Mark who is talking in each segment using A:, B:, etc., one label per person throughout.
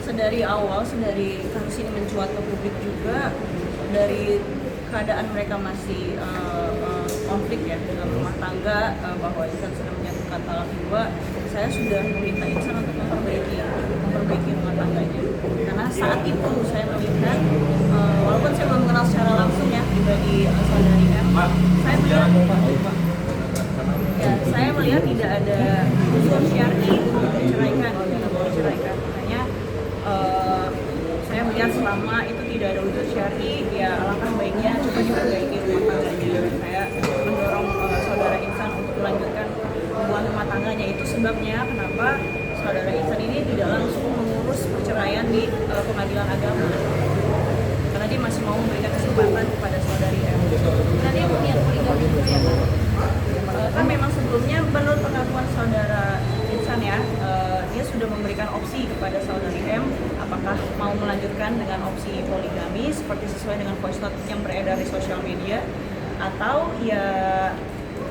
A: sedari awal, sedari kasus ini mencuat ke publik juga, dari keadaan mereka masih konflik ya dalam rumah tangga, bahwa Ihsan sudah menyatukan talak 2, saya sudah meminta Ihsan untuk memperbaiki rumah tangganya. Karena saat itu saya melihat, walaupun saya belum mengenal secara langsung ya pribadi saudari M, saya melihat tidak ada unsur syar'i untuk menceraikan, makanya saya melihat selama itu tidak ada unsur syar'i, ya alangkah baiknya coba diperbaiki rumah tangganya. Saya mendorong saudara Ihsan untuk melanjutkan hubungan rumah tangganya. Itu sebabnya kenapa saudara Ihsan ini tidak langsung mengurus perceraian di pengadilan agama, karena dia masih mau memberikan kesempatan kepada saudari M. Karena dia punya poligami juga ya, kan memang sebelumnya menurut pengakuan saudara Ihsan ya, dia sudah memberikan opsi kepada saudari M apakah mau melanjutkan dengan opsi poligami seperti sesuai dengan voice note yang beredar di sosial media, atau ya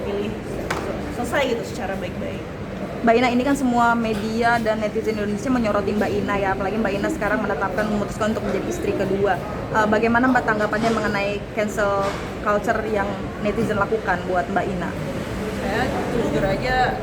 A: pilih selesai gitu secara baik-baik.
B: Mbak Ina, ini kan semua media dan netizen Indonesia menyoroti Mbak Ina ya, apalagi Mbak Ina sekarang memutuskan untuk menjadi istri kedua. Bagaimana Mbak tanggapannya mengenai cancel culture yang netizen lakukan buat Mbak Ina?
A: Saya jujur aja,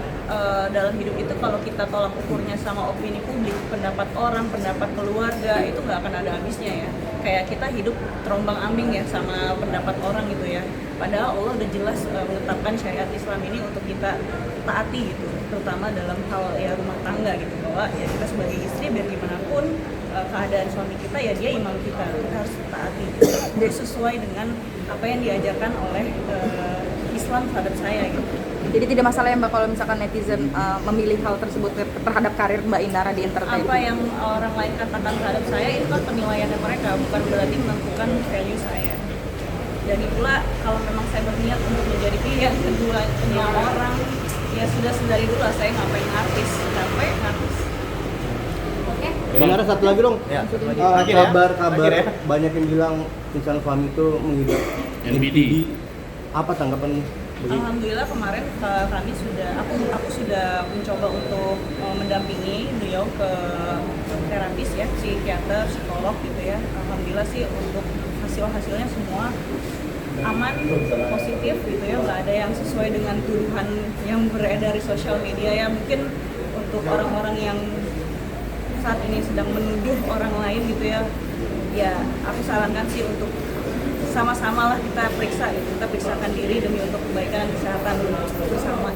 A: dalam hidup itu kalau kita tolak ukurnya sama opini publik, pendapat orang, pendapat keluarga, itu nggak akan ada habisnya ya. Kayak kita hidup terombang ambing ya sama pendapat orang gitu ya. Padahal Allah udah jelas menetapkan syariat Islam ini untuk kita taati gitu, terutama dalam hal ya rumah tangga gitu, bahwa ya kita sebagai istri biar gimana pun keadaan suami kita ya dia imam kita harus taati gitu. Jadi sesuai dengan apa yang diajarkan oleh Islam terhadap saya gitu.
B: Jadi tidak masalah ya Mbak kalau misalkan netizen memilih hal tersebut terhadap karir Mbak Inara di entertainment?
A: Apa yang orang lain katakan terhadap saya itu kan penilaiannya mereka, bukan berarti menentukan value saya. Dan itulah kalau memang saya berniat untuk menjadi pilihan kedua orang, ya sudah dari dulu lah, saya ngapain artis, capek artis.
C: Oke.
D: Benar, satu lagi dong.
E: Ya,
D: Kabar
E: ya.
D: banyak yang bilang Ihsan Fahmi itu mengidap
E: NPD.
D: Apa tanggapan begitu?
A: Alhamdulillah kemarin kami sudah, aku sudah mencoba untuk mendampingi beliau ke terapis ya, psikiater, psikolog gitu ya. Alhamdulillah sih untuk hasilnya semua aman, positif gitu ya, nggak ada yang sesuai dengan tuduhan yang beredar di sosial media ya. Mungkin untuk orang-orang yang saat ini sedang menuduh orang lain gitu ya, ya aku sarankan sih untuk sama-sama lah kita periksa gitu, kita periksakan diri demi untuk kebaikan dan kesehatan bersama.